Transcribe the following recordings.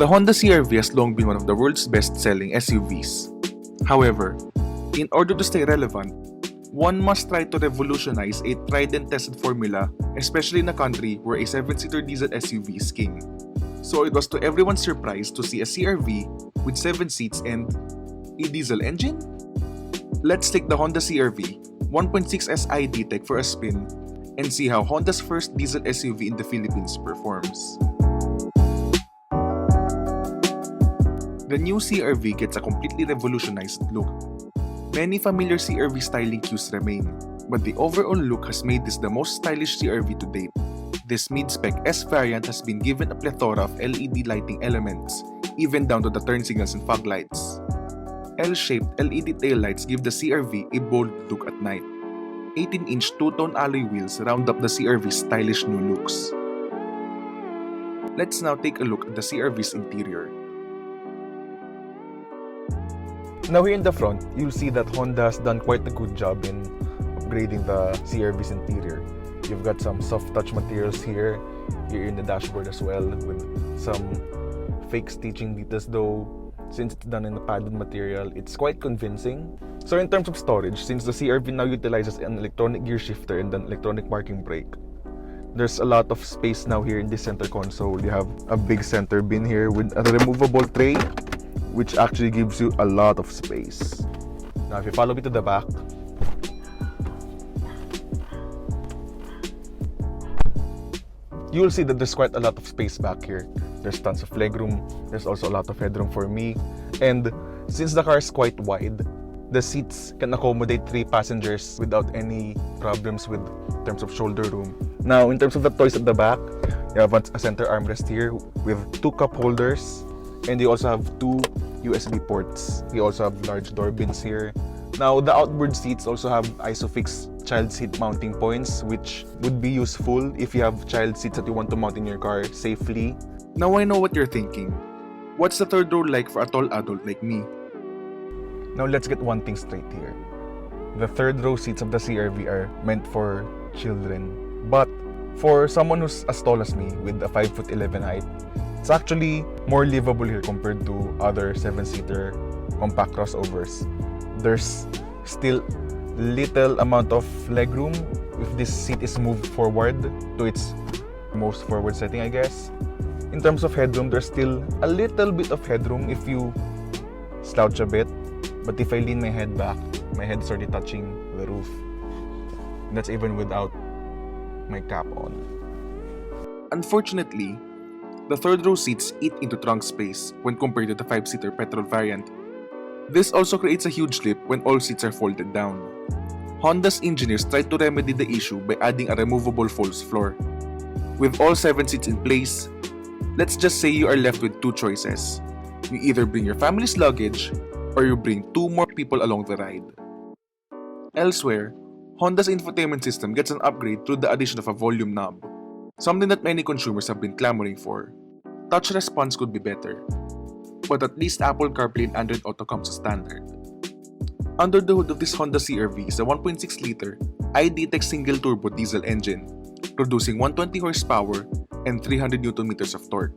The Honda CR-V has long been one of the world's best-selling SUVs. However, in order to stay relevant, one must try to revolutionize a tried and tested formula, especially in a country where a 7-seater diesel SUV is king. So it was to everyone's surprise to see a CR-V with 7 seats and a diesel engine? Let's take the Honda CR-V 1.6S i-DTEC for a spin and see how Honda's first diesel SUV in the Philippines performs. The new CR-V gets a completely revolutionized look. Many familiar CR-V styling cues remain, but the overall look has made this the most stylish CR-V to date. This mid-spec S variant has been given a plethora of LED lighting elements, even down to the turn signals and fog lights. L-shaped LED taillights give the CR-V a bold look at night. 18-inch two-tone alloy wheels round up the CR-V's stylish new looks. Let's now take a look at the CR-V's interior. Now here in the front, you'll see that Honda has done quite a good job in upgrading the CR-V's interior. You've got some soft touch materials here in the dashboard as well, with some fake stitching details though. Since it's done in a padded material, it's quite convincing. So in terms of storage, since the CR-V now utilizes an electronic gear shifter and an electronic parking brake, there's a lot of space now here in this center console. You have a big center bin here with a removable tray, which actually gives you a lot of space. Now if you follow me to the back, you'll see that there's quite a lot of space back here. There's tons of legroom, there's also a lot of headroom for me, and since the car is quite wide, the seats can accommodate 3 passengers without any problems with terms of shoulder room. Now in terms of the toys at the back, you have a center armrest here with 2 cup holders, and you also have 2 USB ports. You also have large door bins here. Now the outboard seats also have ISOFIX child seat mounting points, which would be useful if you have child seats that you want to mount in your car safely. Now I know what you're thinking. What's the third row like for a tall adult like me? Now let's get one thing straight here. The third row seats of the CR-V are meant for children. But for someone who's as tall as me with a 5'11" height, it's actually more livable here compared to other 7-seater compact crossovers. There's still little amount of legroom if this seat is moved forward to its most forward setting, I guess. In terms of headroom, there's still a little bit of headroom if you slouch a bit. But if I lean my head back, my head's already touching the roof. And that's even without my cap on. Unfortunately, the third row seats eat into trunk space when compared to the 5-seater petrol variant. This also creates a huge lip when all seats are folded down. Honda's engineers tried to remedy the issue by adding a removable false floor. With all 7 seats in place, let's just say you are left with 2 choices. You either bring your family's luggage, or you bring 2 more people along the ride. Elsewhere, Honda's infotainment system gets an upgrade through the addition of a volume knob, something that many consumers have been clamoring for. Touch response could be better, but at least Apple CarPlay and Android Auto comes as standard. Under the hood of this Honda CR-V is a 1.6-liter i-DTEC single-turbo diesel engine, producing 120 horsepower and 300 Nm of torque.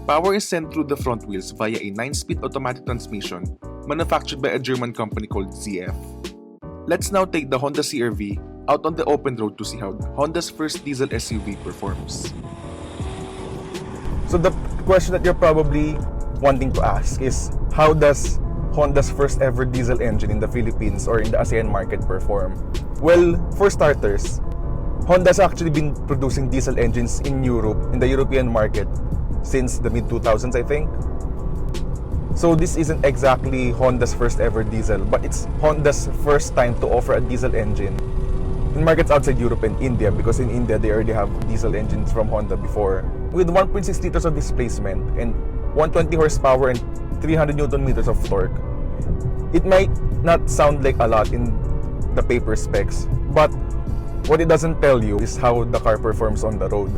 Power is sent through the front wheels via a 9-speed automatic transmission manufactured by a German company called ZF. Let's now take the Honda CR-V out on the open road to see how Honda's first diesel SUV performs. So the question that you're probably wanting to ask is, how does Honda's first ever diesel engine in the Philippines or in the ASEAN market perform? Well, for starters, Honda's actually been producing diesel engines in Europe, in the European market, since the mid-2000s, I think. So this isn't exactly Honda's first ever diesel, but it's Honda's first time to offer a diesel engine in markets outside Europe and India, because in India they already have diesel engines from Honda before. With 1.6 liters of displacement and 120 horsepower and 300 Nm of torque, it might not sound like a lot in the paper specs, but what it doesn't tell you is how the car performs on the road.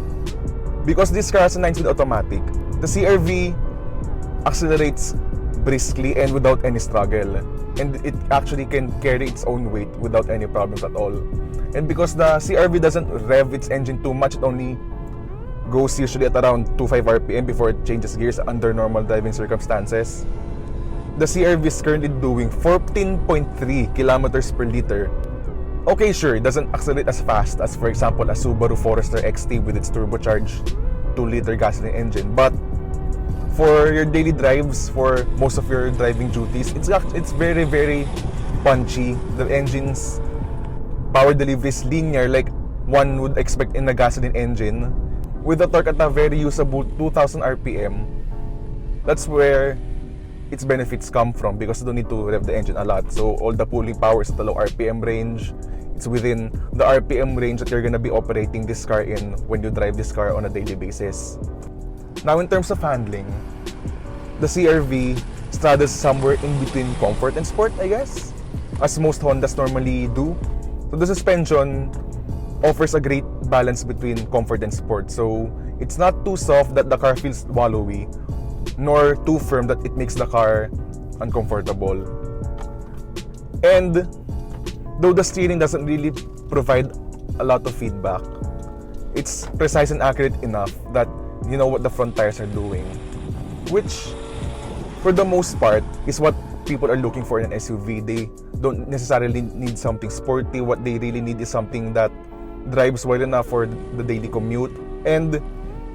Because this car has a 9-speed automatic, the CR-V accelerates briskly and without any struggle, and it actually can carry its own weight without any problems at all. And because the CR-V doesn't rev its engine too much, it only goes usually at around 25 RPM before it changes gears under normal driving circumstances. The CR-V is currently doing 14.3 kilometers per liter. Okay, sure, it doesn't accelerate as fast as, for example, a Subaru Forester XT with its turbocharged 2-liter gasoline engine, but for your daily drives, for most of your driving duties, it's very, very punchy. The engine's power delivery is linear like one would expect in a gasoline engine, with a torque at a very usable 2000 RPM. That's where its benefits come from, because you don't need to rev the engine a lot. So all the pulling power is at the low RPM range. It's within the RPM range that you're gonna be operating this car in when you drive this car on a daily basis. Now, in terms of handling, the CR-V straddles somewhere in between comfort and sport, I guess, as most Hondas normally do. So the suspension offers a great balance between comfort and sport. So it's not too soft that the car feels wallowy, nor too firm that it makes the car uncomfortable. And though the steering doesn't really provide a lot of feedback, it's precise and accurate enough that you know what the front tires are doing, which for the most part is what people are looking for in an SUV. They don't necessarily need something sporty. What they really need is something that drives well enough for the daily commute. And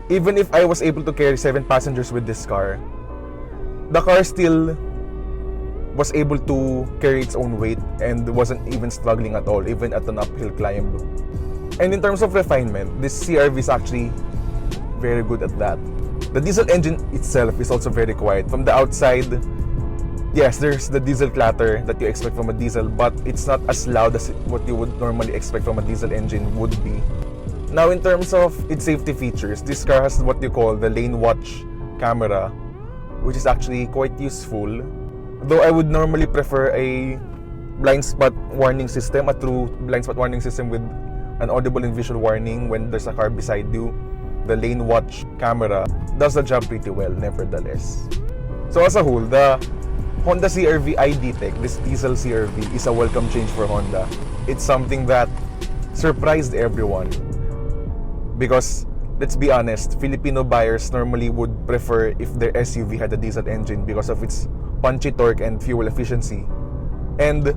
even if I was able to carry 7 passengers with this car, the car still was able to carry its own weight and wasn't even struggling at all, even at an uphill climb. And in terms of refinement, this CR-V is actually very good at that. The diesel engine itself is also very quiet. From the outside, yes, there's the diesel clatter that you expect from a diesel, but it's not as loud as what you would normally expect from a diesel engine would be. Now, in terms of its safety features, this car has what you call the lane watch camera, which is actually quite useful. Though I would normally prefer a blind spot warning system, a true blind spot warning system with an audible and visual warning when there's a car beside you. The lane watch camera does the job pretty well, nevertheless. So as a whole, the Honda CR-V i-DTEC, this diesel CR-V, is a welcome change for Honda. It's something that surprised everyone, because let's be honest, Filipino buyers normally would prefer if their SUV had a diesel engine because of its punchy torque and fuel efficiency. And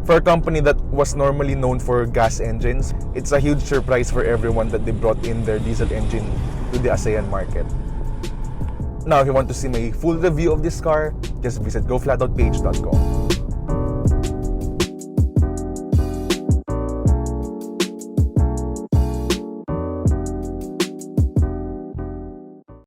for a company that was normally known for gas engines, it's a huge surprise for everyone that they brought in their diesel engine to the ASEAN market. Now, if you want to see my full review of this car, just visit goflatoutpage.com.